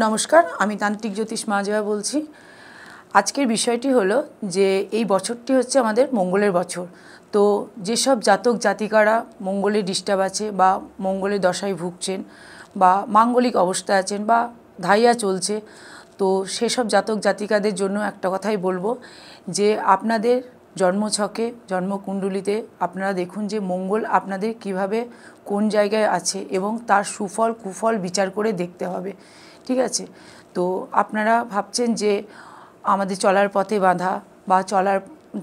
নমস্কার, আমি তান্ত্রিক জ্যোতিষ মাজয়া বলছি। আজকের বিষয়টি হলো যে এই বছরটি হচ্ছে আমাদের মঙ্গলের বছর। তো যেসব জাতক জাতিকারা মঙ্গলে ডিস্টার্ব আছে বা মঙ্গলের দশায় ভুগছেন বা মাঙ্গলিক অবস্থায় আছেন বা ধাইয়া চলছে, তো সেসব জাতক জাতিকাদের জন্য একটা কথাই বলবো যে আপনাদের জন্মছকে জন্মকুণ্ডলিতে আপনারা দেখুন যে মঙ্গল আপনাদের কিভাবে কোন জায়গায় আছে এবং তার সুফল কুফল বিচার করে দেখতে হবে। ঠিক আছে? তো আপনারা ভাবছেন যে আমাদের চলার পথে বাধা বা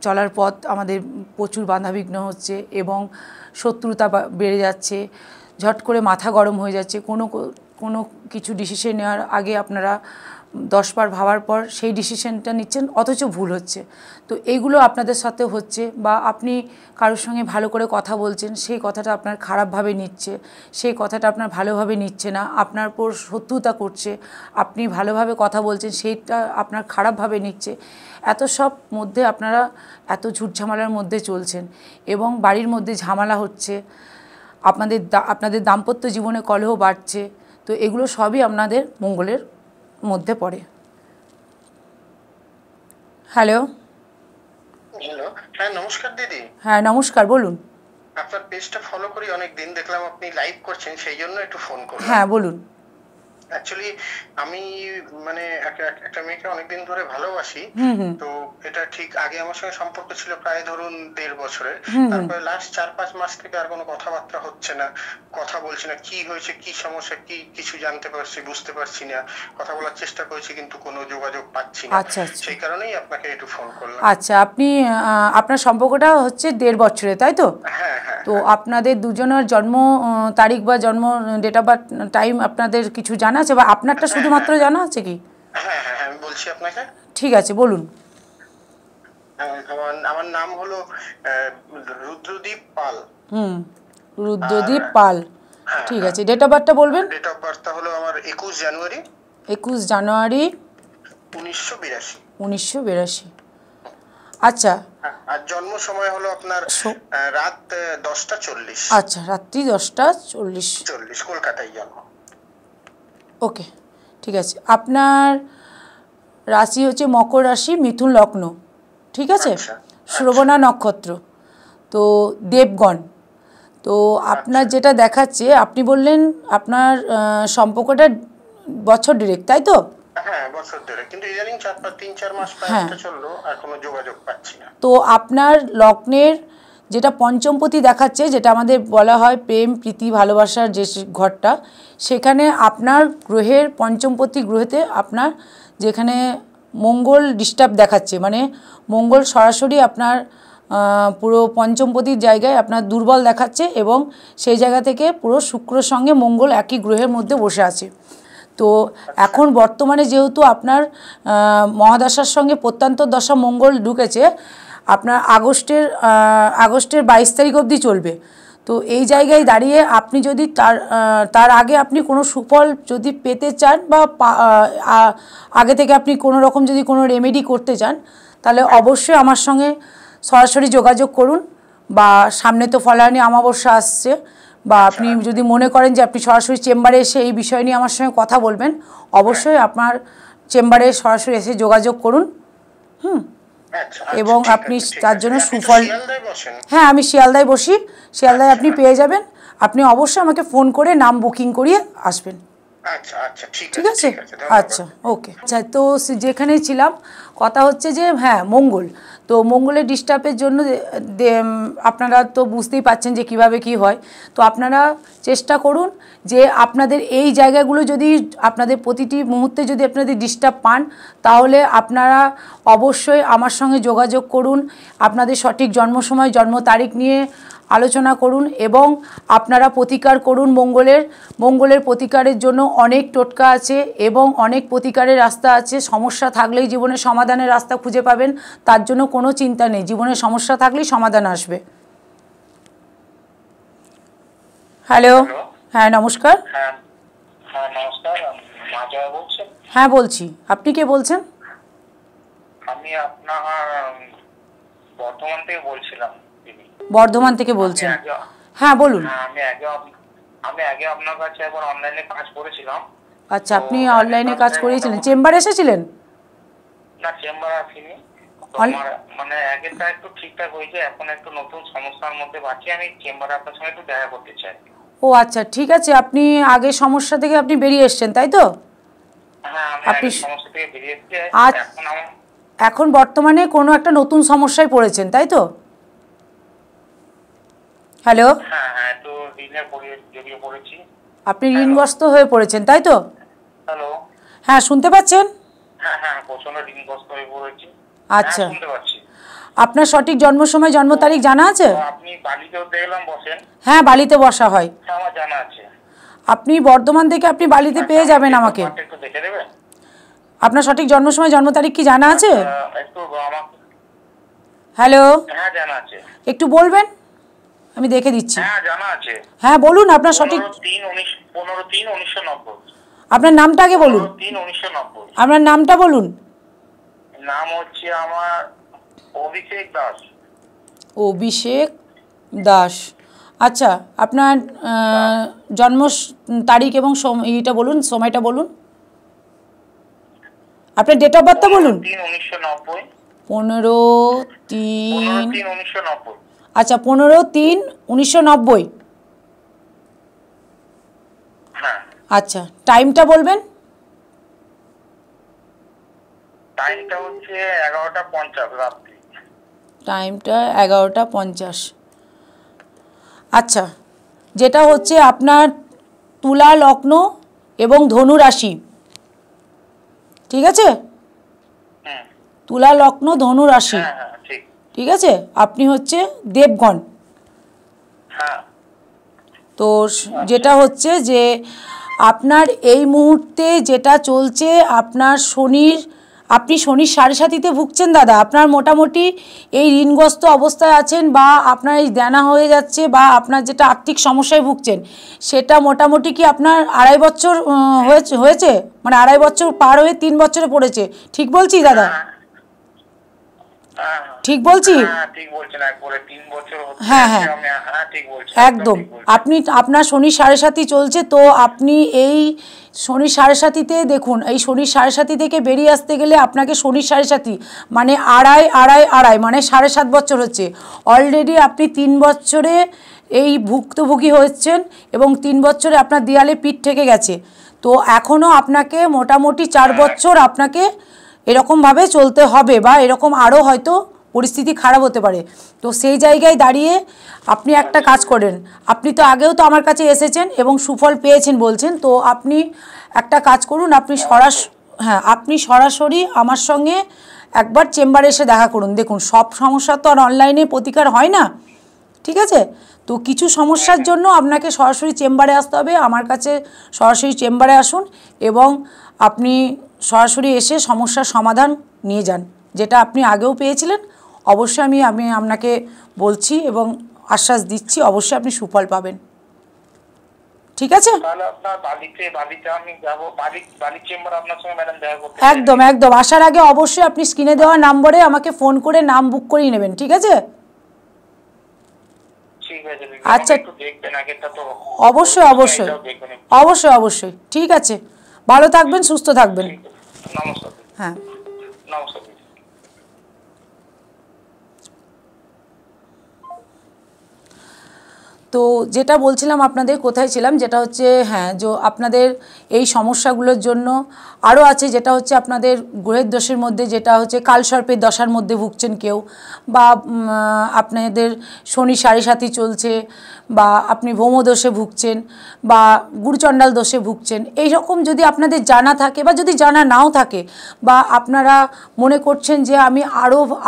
চলার পথ আমাদের প্রচুর বাধাবিঘ্ন হচ্ছে এবং শত্রুতা বেড়ে যাচ্ছে, ঝট করে মাথা গরম হয়ে যাচ্ছে, কোনো কিছু ডিসিশন নেওয়ার আগে আপনারা 10 বার ভাবার পর সেই ডিসিশনটা নিচ্ছেন অথচ ভুল হচ্ছে। তো এইগুলো আপনাদের সাথে হচ্ছে বা আপনি কারোর সঙ্গে ভালো করে কথা বলছেন, সেই কথাটা আপনার খারাপভাবে নিচ্ছে, সেই কথাটা আপনার ভালোভাবে নিচ্ছে না, আপনার উপর শত্রুতা করছে, আপনি ভালোভাবে কথা বলছেন সেইটা আপনার খারাপভাবে নিচ্ছে। এত সব মধ্যে আপনারা এত ঝুটঝামেলার মধ্যে চলছেন এবং বাড়ির মধ্যে ঝামেলা হচ্ছে, আপনাদের দাম্পত্য জীবনে কলহ বাড়ছে। তো এগুলো সবই আপনাদের মঙ্গলের মধ্যে পড়ে। হ্যালো। হ্যালো, হ্যাঁ নমস্কার দিদি। হ্যাঁ নমস্কার, বলুন। আপনার পেজটা ফলো করি অনেক দিন, দেখলাম আপনি লাইভ করছেন, সেই জন্য একটু ফোন করলাম। হ্যাঁ বলুন। অ্যাকচুয়ালি আমি মানে একটা মেয়েকে অনেকদিন ধরে ভালোবাসি। তো এটা ঠিক আগে আমার সঙ্গে সম্পর্ক ছিল প্রায় ধরুন 1.5 বছরের। তারপরে লাস্ট 4-5 মাস থেকে আর কোনো কথাবার্তা হচ্ছে না, কথা বলছি না। কি হয়েছে, কি সমস্যা, কি কিছু জানতে পারছি, বুঝতে পারছি না। কথা বলার চেষ্টা করছি কিন্তু কোনো যোগাযোগ পাচ্ছি না। আচ্ছা আচ্ছা, সেই কারণেই আপনাকে একটু ফোন করলাম। আচ্ছা, আপনার সম্পর্কটা হচ্ছে 1.5 বছরে, তাই তো? হ্যাঁ হ্যাঁ। তো আপনাদের দুজনের জন্ম তারিখ বা জন্ম ডেট অফ বার্থ টাইম আপনাদের কিছু জানা আছে বা আপনারটা শুধুমাত্র জানা আছে কি? হ্যাঁ হ্যাঁ, আমি বলছি আপনাকে। ঠিক আছে, বলুন। আমার নাম হলো রুদ্রদীপ পাল। রুদ্রদীপ পাল। ঠিক আছে, ডেট অফ বার্থটা বলবেন? ডেট অফ বার্থটা হলো আমার 21 জানুয়ারি 1982। 1982। আচ্ছা। আর জন্ম সময় হলো আপনার রাত 10:40। আচ্ছা, রাত্রি 10:40 কলকাতায় জন্ম। ওকে, ঠিক আছে। আপনার রাশি হচ্ছে মকর রাশি, মিথুন লগ্ন। ঠিক আছে? শ্রবণা নক্ষত্র, তো দেবগণ। তো আপনার যেটা দেখাচ্ছে, আপনি বললেন আপনার সম্পর্কটা বছর ডিরেক্ট, তাই তো? হ্যাঁ বছর ধরে, কিন্তু ইদানিং 3-4 মাস প্রায় চললো, আর কোনো যোগাযোগ পাচ্ছি না। তো আপনার লগ্নের যেটা পঞ্চমপতি দেখাচ্ছে, যেটা আমাদের বলা হয় প্রেম প্রীতি ভালোবাসার যে ঘরটা, সেখানে আপনার গ্রহের পঞ্চমপতি গ্রহেতে আপনার যেখানে মঙ্গল ডিস্টার্ব দেখাচ্ছে, মানে মঙ্গল সরাসরি আপনার পুরো পঞ্চমপতির জায়গায় আপনার দুর্বল দেখাচ্ছে এবং সেই জায়গা থেকে পুরো শুক্রর সঙ্গে মঙ্গল একই গ্রহের মধ্যে বসে আছে। তো এখন বর্তমানে যেহেতু আপনার মহাদশার সঙ্গে প্রত্যন্তর দশা মঙ্গল ঢুকেছে, আপনার আগস্টের 22 তারিখ অবধি চলবে। তো এই জায়গায় দাঁড়িয়ে আপনি যদি তার আগে আপনি কোনো সুফল যদি পেতে চান বা আগে থেকে আপনি কোনো রকম যদি কোনো রেমেডি করতে চান, তাহলে অবশ্যই আমার সঙ্গে সরাসরি যোগাযোগ করুন। বা সামনে তো ফলানি অমাবস্যা আসছে, বা আপনি যদি মনে করেন যে আপনি সরাসরি চেম্বারে এসে এই বিষয় নিয়ে আমার সঙ্গে কথা বলবেন, অবশ্যই আপনার চেম্বারে সরাসরি এসে যোগাযোগ করুন। এবং আপনি তার জন্য সুফল। হ্যাঁ, আমি শিয়ালদায় বসি, শিয়ালদায় আপনি পেয়ে যাবেন। আপনি অবশ্যই আমাকে ফোন করে নাম বুকিং করিয়ে আসবেন। ঠিক আছে? আচ্ছা, ওকে। আচ্ছা, তো যেখানেই ছিলাম, কথা হচ্ছে যে হ্যাঁ মঙ্গল, তো মঙ্গলের ডিস্টার্বের জন্য আপনারা তো বুঝতেই পাচ্ছেন যে কিভাবে কি হয়। তো আপনারা চেষ্টা করুন যে আপনাদের এই জায়গাগুলো যদি আপনাদের প্রতিটি মুহূর্তে যদি আপনাদের ডিস্টার্ব পান, তাহলে আপনারা অবশ্যই আমার সঙ্গে যোগাযোগ করুন। আপনাদের সঠিক জন্ম সময় জন্ম তারিখ নিয়ে আলোচনা করুন এবং আপনারা প্রতিকার করুন। মঙ্গলের প্রতিকারের জন্য অনেক টোটকা আছে এবং অনেক প্রতিকারের রাস্তা আছে। সমস্যা থাকলেই জীবনে সমাধানের রাস্তা খুঁজে পাবেন, তার জন্য কোনো চিন্তা নেই। জীবনে সমস্যা থাকলেই সমাধান আসবে। হ্যালো, হ্যাঁ নমস্কার। হ্যাঁ বলছি, আপনি কে বলছেন? আমি আপনার বর্ধমান থেকে বলছিলাম। বর্ধমান থেকে বলছেন? হ্যাঁ বলুন। আমি আগে আপনার কাছে একবার অনলাইনে কাজ করেছিলাম। আচ্ছা, আপনি অনলাইনে কাজ করিয়েছিলেন, চেম্বারে এসেছিলেন? না, চেম্বার আসিনি। আমার মানে আগেরটা একটু ঠিকঠাক হয়েছে, এখন একটু নতুন সমস্যার মধ্যে আছি। আমি চেম্বারে আপনার সঙ্গে একটু দেখা করতে চাই। ও আচ্ছা, ঠিক আছে। আপনি আগে সমস্যা থেকে আপনি বেরিয়ে এসেছেন, তাই তো? হ্যাঁ, আমি আপনি আগে সমস্যা থেকে বেরিয়ে এসেছি। এখন বর্তমানে কোনো একটা নতুন সমস্যায় পড়েছেন, তাই তো? হ্যালো? হ্যাঁ হ্যাঁ, একটু ঋণের জড়িয়ে পড়েছি। আপনি ঋণগ্রস্ত হয়ে পড়েছেন, তাই তো? হ্যালো? হ্যাঁ, শুনতে পাচ্ছেন? হ্যাঁ হ্যাঁ, প্রচন্ড ঋণগ্রস্ত হয়ে পড়েছি। আচ্ছা, শুনতে পাচ্ছি। আপনার সঠিক জন্ম সময়, জন্ম তারিখ জানা আছে? আপনি বালিতেও দেখলাম বসেন? হ্যাঁ, বালিতে বসা হয়। হ্যাঁ, আমার জানা আছে। আপনি বর্ধমান থেকে আপনি বালিতে পেয়ে যাবেন আমাকে। একটু দেখে দেবেন? আপনার সঠিক জন্ম সময়, জন্ম তারিখ কি জানা আছে? একটু আমাকে। হ্যালো? হ্যাঁ, জানা আছে। একটু বলবেন, আমি দেখে দিচ্ছি। হ্যাঁ, জানা আছে। হ্যাঁ, বলুন আপনার সঠিক। 15/3/1990। আপনার নামটা আগে বলুন। 15/3/1990। আপনার নামটা বলুন। নাম হচ্ছে আমার অভিষেক দাস। অভিষেক দাস। আচ্ছা, আপনার জন্ম তারিখ এবং এইটা বলুন, সময়টা বলুন। আপনার ডেট অফ বার্থটা বলুন। 15/3/1990। 15/3/1990। 15/3/1990। আচ্ছা, 15/3/1990। হ্যাঁ। আচ্ছা, টাইমটা বলবেন। টাইমটা হচ্ছে 11:50 রাত্রি। টাইমটা 11:50। আচ্ছা, যেটা হচ্ছে আপনার তুলা লগ্ন এবং ধনু রাশি, ঠিক আছে? তুলা লগ্ন, ধনু রাশি, ঠিক আছে? আপনি হচ্ছে দেবগণ। হ্যাঁ। তো যেটা হচ্ছে যে আপনার এই মুহূর্তে যেটা চলছে, আপনার আপনি শনির সাড়ে সাতিতে ভুগছেন দাদা। আপনার মোটামুটি এই ঋণগ্রস্ত অবস্থায় আছেন, বা আপনার এই দেনা হয়ে যাচ্ছে, বা আপনার যেটা আর্থিক সমস্যায় ভুগছেন, সেটা মোটামুটি কি আপনার 2.5 বছর হয়েছে, মানে 2.5 বছর পার হয়ে 3 বছরে পড়েছে, ঠিক বলছি দাদা? ঠিক বলছি? হ্যাঁ হ্যাঁ, একদম। আপনার শনির সাড়ে সাতি চলছে, তো আপনি এই শনির সাড়ে সাতিতে দেখুন, এই শনির সাড়ে সাতি থেকে বেরিয়ে আসতে গেলে আপনাকে শনির সাড়ে সাতি মানে আড়াই মানে 7.5 বছর হচ্ছে। অলরেডি আপনি 3 বছরে এই ভুক্তভোগী হচ্ছেন, এবং 3 বছরে আপনার দেয়ালে পিঠ ঠেকে গেছে। তো এখনও আপনাকে মোটামুটি 4 বছর আপনাকে এরকমভাবে চলতে হবে, বা এরকম আরও হয়তো পরিস্থিতি খারাপ হতে পারে। তো সেই জায়গায় দাঁড়িয়ে আপনি একটা কাজ করেন। আপনি তো আগেও তো আমার কাছে এসেছেন এবং সুফল পেয়েছেন বলছেন, তো আপনি একটা কাজ করুন, আপনি সরাসরি আমার সঙ্গে একবার চেম্বারে এসে দেখা করুন। দেখুন, সব সমস্যা তো আর অনলাইনে প্রতিকার হয় না, ঠিক আছে? তো কিছু সমস্যার জন্য আপনাকে সরাসরি চেম্বারে আসতে হবে। আমার কাছে সরাসরি চেম্বারে আসুন, এবং আপনি সরাসরি এসে সমস্যার সমাধান নিয়ে যান, যেটা আপনি আগেও পেয়েছিলেন। অবশ্যই আমি আপনাকে বলছি এবং আশ্বাস দিচ্ছি, অবশ্যই আপনি সুফল পাবেন, ঠিক আছে? একদম একদম, আসার আগে অবশ্যই আপনি স্ক্রিনে দেওয়া নম্বরে আমাকে ফোন করে নাম বুক করিয়ে নেবেন, ঠিক আছে? আচ্ছা, অবশ্যই অবশ্যই অবশ্যই অবশ্যই, ঠিক আছে। ভালো থাকবেন, সুস্থ থাকবেন। হ্যাঁ, তো যেটা বলছিলাম আপনাদের, কোথায় ছিলাম, যেটা হচ্ছে হ্যাঁ, যে আপনাদের এই সমস্যাগুলোর জন্য আরও আছে, যেটা হচ্ছে আপনাদের গ্রহের দোষের মধ্যে, যেটা হচ্ছে কালসর্পের দশার মধ্যে ভুগছেন কেউ, বা আপনাদের শনি সাড়ে সাতি চলছে, বা আপনি ভৌমদোষে ভুগছেন, বা গুরুচণ্ডাল দোষে ভুগছেন। এই রকম যদি আপনাদের জানা থাকে, বা যদি জানা নাও থাকে, বা আপনারা মনে করছেন যে আমি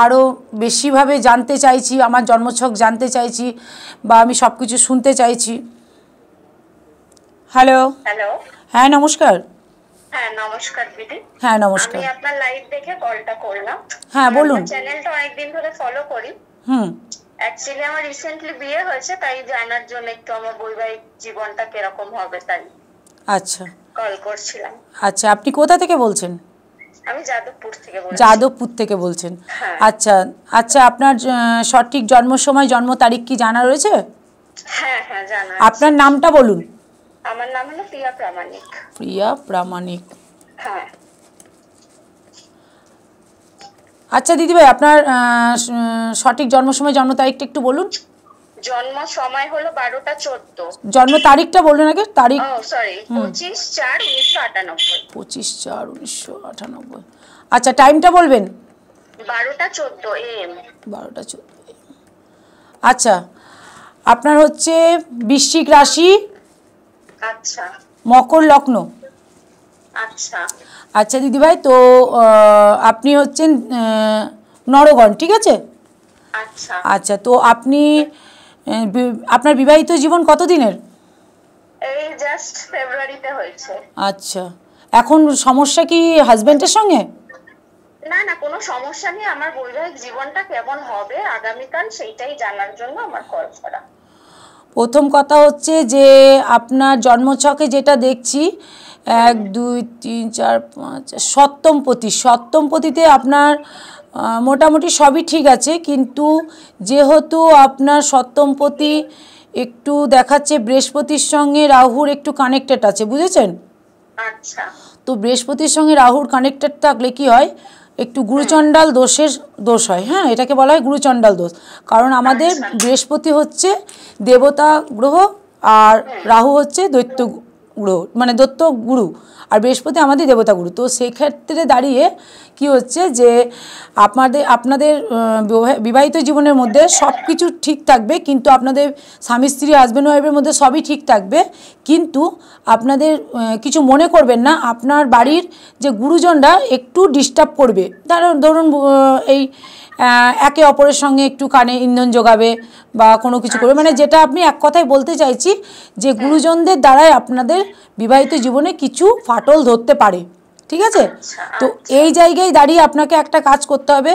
আরও বেশিভাবে জানতে চাইছি, আমার জন্মছক জানতে চাইছি, বা আমি সব কিছু শুনতে চাইছি। হ্যালো হ্যালো, হ্যাঁ নমস্কার। হ্যাঁ নমস্কার দিদি। হ্যাঁ নমস্কার। আমি আপনার লাইভ দেখে কলটা করলাম। হ্যাঁ বলুন। চ্যানেলটা অনেকদিন ধরে ফলো করি। অ্যাকচুয়ালি আমার রিসেন্টলি বিয়ে হয়েছে, তাই জানার জন্য একটু আমার বৈবাহিক জীবনটা কিরকম হবে তাই আচ্ছা কল করছিলাম। আচ্ছা, আপনি কোথা থেকে বলছেন? আমি যাদবপুর থেকে বলছি। যাদবপুর থেকে বলছেন? আচ্ছা আচ্ছা, আপনার সঠিক জন্ম সময়, জন্ম তারিখ কি জানা রয়েছে? হ্যাঁ হ্যাঁ জানা। আপনার নামটা বলুন। আমার নাম হলো প্রিয়া প্রামাণিক। প্রিয়া প্রামাণিক। হ্যাঁ। আচ্ছা দিদিভাই, আপনার সঠিক জন্ম সময়, জন্ম তারিখটা একটু বলুন। জন্ম সময় হলো 12টা 14। জন্ম তারিখটা বললেন আগে, তারিখ। ও সরি, 25/4/1998। 25/4/1998। আচ্ছা, টাইমটা বলবেন। 12টা 14 AM। 12টা 14 AM। আচ্ছা, আপনার হচ্ছে বৃশ্চিক রাশি, আচ্ছা মকর লগ্ন। আচ্ছা আচ্ছা দিদিভাই, তো আপনি হচ্ছেন নরগণ, ঠিক আছে? আচ্ছা। আচ্ছা, তো আপনি আপনার বিবাহিত জীবন কতদিনের? এই জাস্ট ফেব্রুয়ারিতে হয়েছে। আচ্ছা, এখন সমস্যা কি হাজবেন্ডের সঙ্গে? না না, কোনো সমস্যা নেই। আমার বৈবাহিক জীবনটা কেমন হবে আগামীকাল সেইটাই জানার জন্য আমার কল করা। প্রথম কথা হচ্ছে যে আপনার জন্মছকে যেটা দেখছি 1 2 3 4 5 সপ্তমপতি, সপ্তমপতিতে আপনার মোটামুটি সবই ঠিক আছে, কিন্তু যেহেতু আপনার সপ্তমপতি একটু দেখাচ্ছে বৃহস্পতির সঙ্গে রাহুর একটু কানেক্টেড আছে, বুঝেছেন? আচ্ছা। তো বৃহস্পতির সঙ্গে রাহুর কানেক্টেড থাকলে কি হয়, একটু গুরুচণ্ডাল দোষের দোষ হয়। হ্যাঁ, এটাকে বলা হয় গুরুচণ্ডাল দোষ, কারণ আমাদের বৃহস্পতি হচ্ছে দেবতা গ্রহ আর রাহু হচ্ছে দৈত্য গ্রহ, মানে দৈত্য গুরু, আর বৃহস্পতি আমাদের দেবতা গুরু। তো সেক্ষেত্রে দাঁড়িয়ে কি হচ্ছে যে আপনাদের বিবাহিত জীবনের মধ্যে সব কিছু ঠিক থাকবে, কিন্তু আপনাদের স্বামী স্ত্রী হাজব্যান্ড ওয়াইফের মধ্যে সবই ঠিক থাকবে, কিন্তু আপনাদের কিছু মনে করবেন না, আপনার বাড়ির যে গুরুজনরা একটু ডিস্টার্ব করবে। ধরুন এই একে অপরের সঙ্গে একটু কানে ইন্ধন যোগাবে বা কোনো কিছু করবে, মানে যেটা আপনি এক কথায় বলতে চাইছি যে গুরুজনদের দ্বারাই আপনাদের বিবাহিত জীবনে কিছু ফাটল ধরতে পারে, ঠিক আছে? তো এই জায়গায় দাঁড়িয়ে আপনাকে একটা কাজ করতে হবে,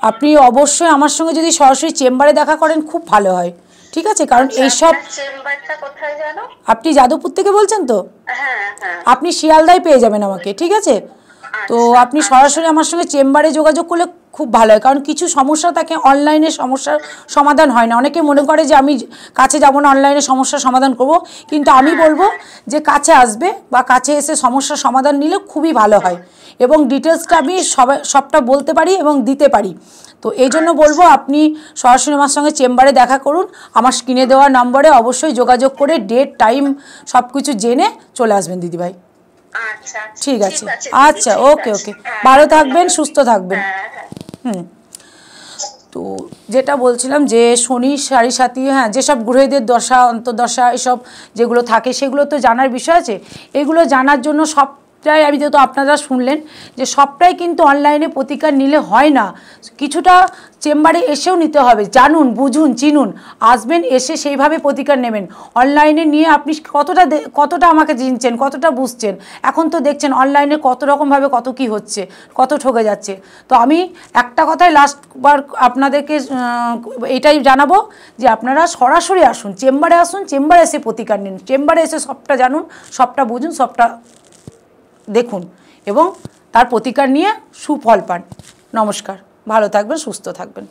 আপনি অবশ্যই আমার সঙ্গে যদি সরাসরি চেম্বারে দেখা করেন খুব ভালো হয়, ঠিক আছে? কারণ এইসব, চেম্বারটা কোথায় জানো? আপনি যাদবপুর থেকে বলছেন তো? হ্যাঁ হ্যাঁ। আপনি শিয়ালদায় পেয়ে যাবেন আমাকে, ঠিক আছে? তো আপনি সরাসরি আমার সঙ্গে চেম্বারে যোগাযোগ করলে খুব ভালো হয়, কারণ কিছু সমস্যা থাকে অনলাইনে সমস্যার সমাধান হয় না। অনেকে মনে করে যে আমি কাছে যাব না, অনলাইনে সমস্যার সমাধান করব, কিন্তু আমি বলবো যে কাছে আসবে বা কাছে এসে সমস্যার সমাধান নিলে খুবই ভালো হয়, এবং ডিটেলসটা আমি সবটা বলতে পারি এবং দিতে পারি। তো এই জন্য বলবো আপনি সরাসরি আমার সঙ্গে চেম্বারে দেখা করুন, আমার স্ক্রিনে দেওয়া নম্বরে অবশ্যই যোগাযোগ করে ডেট টাইম সব কিছু জেনে চলে আসবেন দিদিভাই। আচ্ছা ঠিক আছে, আচ্ছা, ওকে ওকে, ভালো থাকবেন, সুস্থ থাকবেন। তো যেটা বলছিলাম যে শনি সাড়ে সাথী, হ্যাঁ, যেসব গ্রহদের দশা অন্তর্দশা এসব যেগুলো থাকে সেগুলো তো জানার বিষয় আছে। এগুলো জানার জন্য সবটাই, আমি যেহেতু আপনারা শুনলেন যে সবটাই কিন্তু অনলাইনে প্রতিকার নিলে হয় না, কিছুটা চেম্বারে এসেও নিতে হবে। জানুন, বুঝুন, চিনুন, আসবেন, এসে সেইভাবে প্রতিকার নেবেন। অনলাইনে নিয়ে আপনি কতটা আমাকে চিনছেন, কতটা বুঝছেন, এখন তো দেখছেন অনলাইনে কত রকমভাবে কত কি হচ্ছে, কত ঠকে যাচ্ছে। তো আমি একটা কথাই লাস্টবার আপনাদেরকে এটাই জানাবো যে আপনারা সরাসরি আসুন, চেম্বারে আসুন, চেম্বারে এসে প্রতিকার নিন, চেম্বারে এসে সবটা জানুন, সবটা বুঝুন, সবটা দেখুন এবং তার প্রতিকার নিয়ে সুফল পান। নমস্কার, ভালো থাকবেন, সুস্থ থাকবেন।